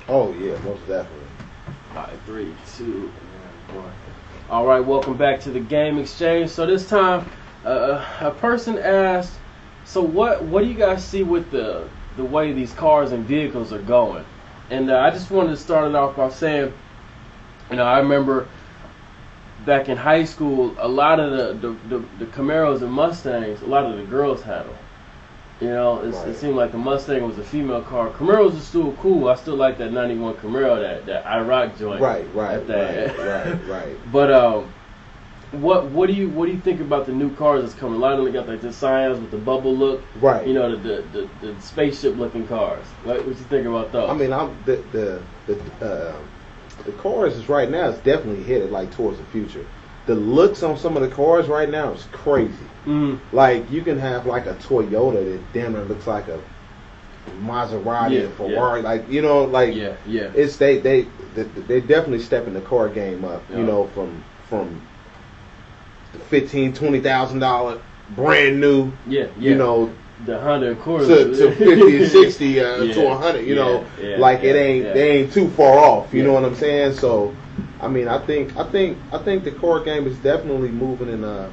Oh yeah, most definitely. All right, 3, 2, and 1. All right, welcome back to the Game Exchange. So this time, a person asked, "So what do you guys see with the way these cars and vehicles are going?" And I just wanted to start it off by saying, I remember back in high school, a lot of the Camaros and Mustangs, a lot of the girls had them. It seemed like the Mustang was a female car. Camaros are still cool. I still like that '91 Camaro, that IROC joint. Right. But what do you think about the new cars that's coming? A lot of them got like the Scions with the bubble look. Right. The spaceship looking cars. What you think about those? I mean, the cars is right now is definitely headed like towards the future. The looks on some of the cars right now is crazy. Mm-hmm. Like you can have like a Toyota that damn near looks like a Maserati or Ferrari. Yeah. It's they definitely stepping the car game up. Yeah. From the $15,000-$20,000 brand new. Yeah. The Honda Accord to 50 and 60 to 100. They ain't too far off. You know what I'm saying? So, I mean, I think the car game is definitely moving in a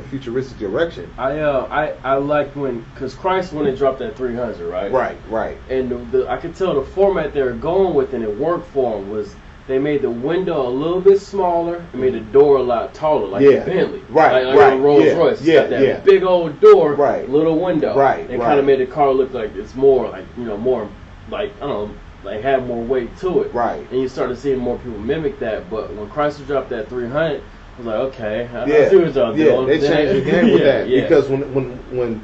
futuristic direction. I like because Chrysler when they dropped that 300, right? Right. And I could tell the format they were going with and it worked for them was they made the window a little bit smaller and made the door a lot taller, like the Bentley, like a Rolls Royce. Got that big old door, little window, and kind of made the car look like it's more like more like I don't know. Like have more weight to it, and you started seeing more people mimic that. But when Chrysler dropped that 300, I was like, okay, I see what y'all doing. They changed the game with that because when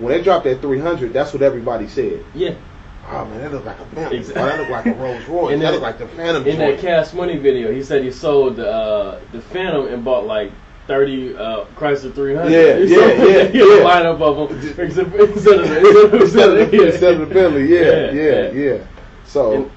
they dropped that 300, that's what everybody said. Yeah. Oh man, that looked like a Bentley. Exactly. Oh, that looked like a Rolls Royce. That looked like the Phantom. In that Cash Money video, he said he sold the Phantom and bought like 30 Chrysler 300. Yeah. Lineup of them instead of the Bentley. Yeah. So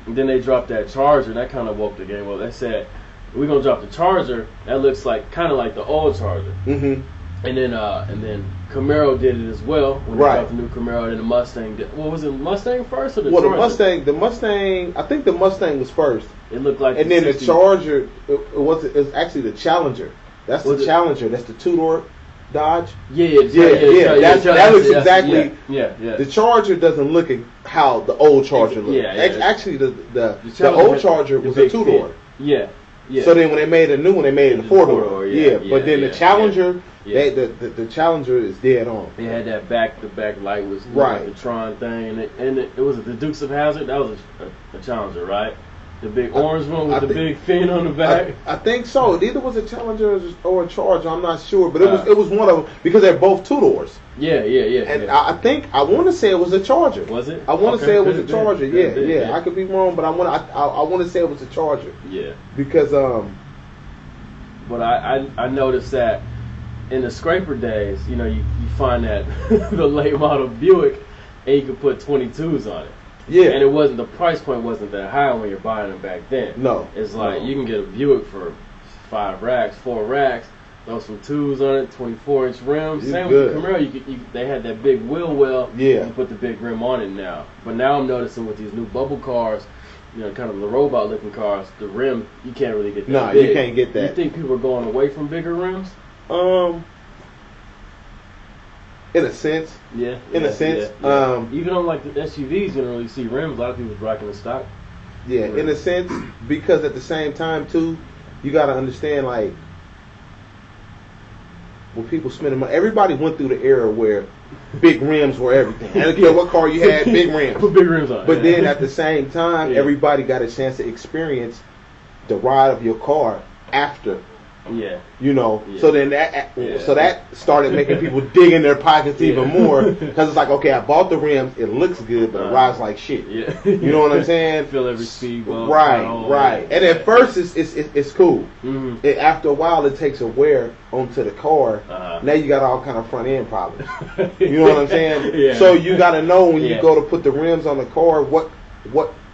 and then they dropped that Charger, and that kind of woke the game up. They said we're gonna drop the Charger. That looks like kind of like the old Charger. Mm-hmm. And then Camaro did it as well when they dropped the new Camaro. And the Mustang did. What was it, Mustang first or the Charger? The Mustang. I think the Mustang was first. It looked like. And then the Charger. It was actually the Challenger. That's the Challenger. That's the two-door Dodge. Yeah. That looks exactly. Yeah. The Charger doesn't look how the old Charger looked. Actually, the old Charger was a two-door. Yeah. So then when they made a new one, they made it a four-door. But then the Challenger, the Challenger is dead on. They had that the back light was like the Tron thing, and it was the Dukes of Hazzard. That was a Challenger, right? The big orange one with the big fin on the back. I think so. It either was a Challenger or a Charger. I'm not sure, but it was one of them because they're both two doors. Yeah. And I want to say it was a Charger. Was it? I want to say it was a Charger. Yeah. I could be wrong, but I want to say it was a Charger. Yeah. Because But I noticed that in the scraper days, you find that the late model Buick, and you could put 22s on it. Yeah. And the price point wasn't that high when you're buying them back then. No. It's like you can get a Buick for 4 racks, throw some 2s on it, 24-inch rims. Same with the Camaro, they had that big wheel well. Yeah. You put the big rim on it now. But now I'm noticing with these new bubble cars, kind of the robot looking cars, the rim, you can't really get that big. No, you can't get that. You think people are going away from bigger rims? In a sense. Yeah. In a sense. Yeah. Even on like the SUVs, you don't really see rims. A lot of people's rocking the stock. Yeah, in a sense, because at the same time too, you got to understand like when people spending money, everybody went through the era where big rims were everything. I don't care what car you had, big rims. Put big rims on. But then at the same time, everybody got a chance to experience the ride of your car after. Yeah. So then that started making people dig in their pockets even more because it's like, okay, I bought the rims, it looks good, but it rides like shit. Yeah. You know what I'm saying? Feel every speed bump. Right. And at first it's cool. Mm-hmm. After a while, it takes a wear onto the car. Now you got all kind of front end problems. You know what I'm saying? Yeah. So you got to know when you go to put the rims on the car what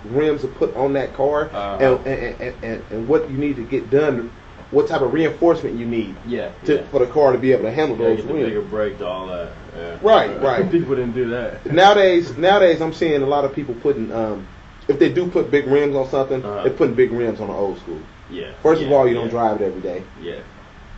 rims to put on that car and what you need to get done what type of reinforcement you need for the car to be able to handle those rims. Bigger brake to all that. Yeah. Right. People didn't do that. Nowadays, I'm seeing a lot of people putting, if they do put big rims on something, they're putting big rims on the old school. Yeah. First of all, you don't drive it every day. Yeah.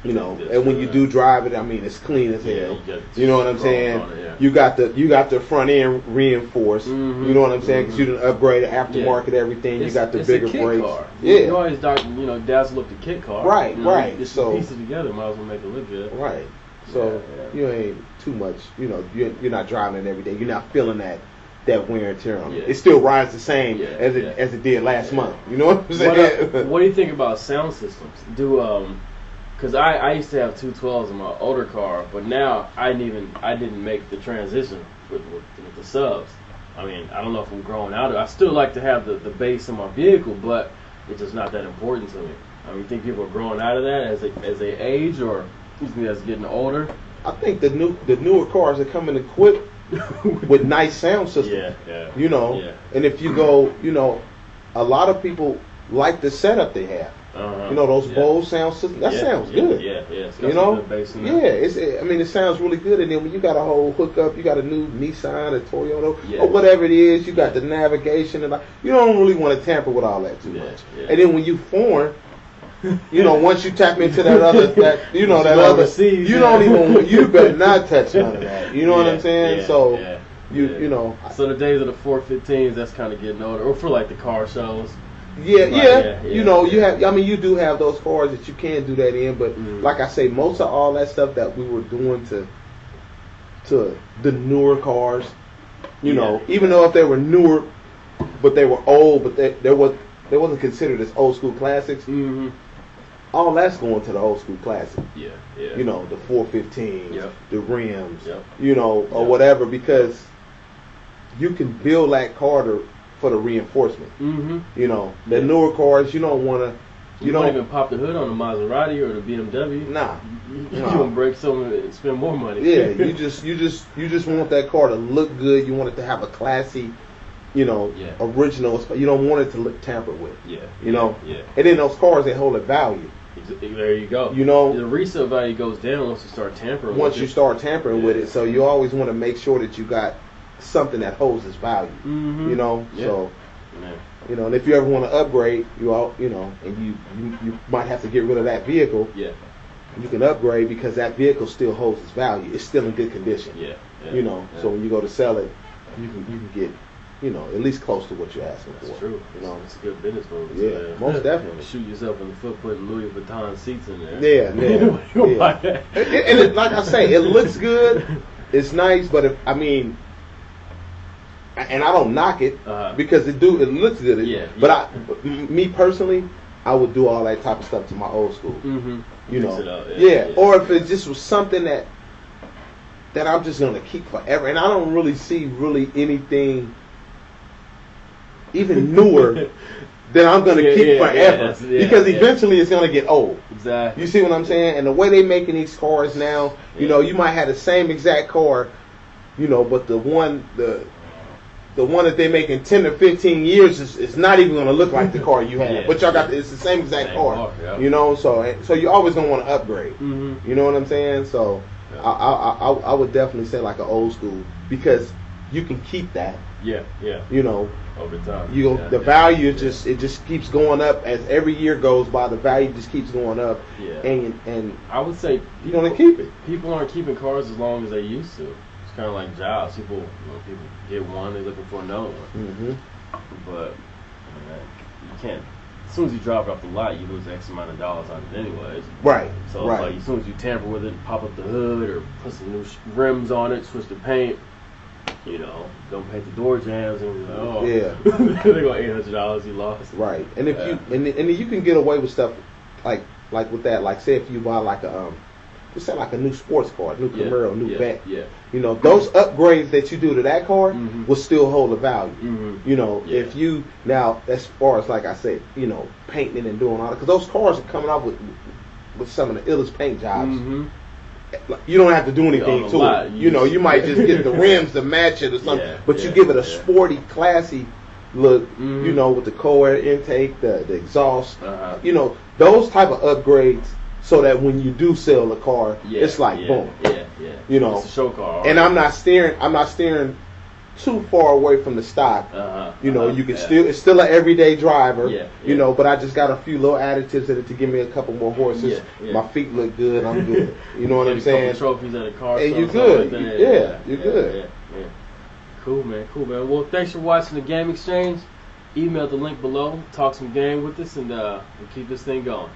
You know, and when you do drive it, I mean, it's clean as hell. You know what I'm saying? You got the front end reinforced. You know what I'm saying? Because you didn't upgrade the aftermarket everything. You got the bigger brakes. Car. You always dazzle up the kit car. Right, right. Just piece it together, might as well make it look good. Right. So you ain't too much. You know, you're not driving it every day. You're not feeling that wear and tear on it. It still rides the same as it did last month. You know what I'm saying? What do you think about sound systems? Because I used to have 212s in my older car, but now I didn't make the transition with the subs. I mean, I don't know if I'm growing out of it. I still like to have the bass in my vehicle, but it's just not that important to me. I mean, you think people are growing out of that as they age, or as getting older? I think the newer cars are coming equipped with nice sound systems. You know, and if you go, you know, a lot of people like the setup they have. You know, those Bose sound systems. That sounds good. It's got some good bass in there. I mean, it sounds really good. And then when you got a whole hookup, you got a new Nissan, a Toyota, or whatever it is. You got the navigation, and you don't really want to tamper with all that too much. And then when you foreign, you know, once you tap into that other, you better not touch none of that. You know what I'm saying? So you know. So the days of the 415s, that's kind of getting older, or for like the car shows. You know, you have. I mean, you do have those cars that you can do that in, but like I say, most of all that stuff that we were doing to the newer cars, you know, even though if they were newer, but they were old, but they wasn't considered as old school classics. All that's going to the old school classic. You know, the 415s, the rims, you know, or whatever, because you can build that car for the reinforcement. You know, the newer cars, you don't want to. You don't even pop the hood on the Maserati or the BMW. Nah. You don't break something and spend more money. You just want that car to look good. You want it to have a classy, you know, original. You don't want it to look tampered with. You know. And then those cars, they hold a value. There you go. You know, the resale value goes down once you start tampering. Once you start tampering with it, so you always want to make sure that you got something that holds its value. You know, so you know, and if you ever want to upgrade, you know, and you might have to get rid of that vehicle. You can upgrade because that vehicle still holds its value. It's still in good condition. You know, so when you go to sell it, you can get, you know, at least close to what you're asking for. That's true. You know, it's a good business move. Yeah, most definitely. Shoot yourself in the foot putting Louis Vuitton seats in there. And like I say, it looks good. It's nice, but and I don't knock it because it looks good. But me personally, I would do all that type of stuff to my old school. You know, or if it just was something that I'm just gonna keep forever, and I don't really see anything even newer that I'm gonna keep forever because eventually it's gonna get old. Exactly. You see what I'm saying? And the way they making these cars now, you know, you might have the same exact car, you know, but the one that they make in 10 or 15 years is not even going to look like the car you had. But y'all got it's the same exact car. You know, so you always going to want to upgrade. You know what I'm saying? So I would definitely say like an old school because you can keep that. You know, over time. The value just keeps going up as every year goes by. The value just keeps going up. And I would say you're going to keep it. People aren't keeping cars as long as they used to. Kind of like jobs. People get one, they're looking for another one. But you can't. As soon as you drop it off the lot, you lose X amount of dollars on it anyways. Right. So it's like as soon as you tamper with it, pop up the hood or put some new rims on it, switch the paint. You know, don't paint the door jambs, and they're going $800 you lost. Right. And if you you can get away with stuff like with that. Like say if you buy like a let's say like a new sports car, new Camaro, new Vet. You know, those upgrades that you do to that car will still hold a value. You know, if you now as far as like I said, you know, painting and doing all that, because those cars are coming out with some of the illest paint jobs. You don't have to do anything to it. You know, you might just get the rims to match it or something, but you give it a sporty, classy, look, you know, with the cold air intake, the exhaust, you know, those type of upgrades, so that when you do sell a car, it's like boom, you know, it's a show car. And I'm not steering too far away from the stock. You know, you can it's still an everyday driver. You know, but I just got a few little additives in it to give me a couple more horses. My feet look good. I'm good. You know what I'm saying? Trophies at a car, and you're good. You're good. Cool, man. Well, thanks for watching the Game Exchange. Email the link below. Talk some game with us, and we'll keep this thing going.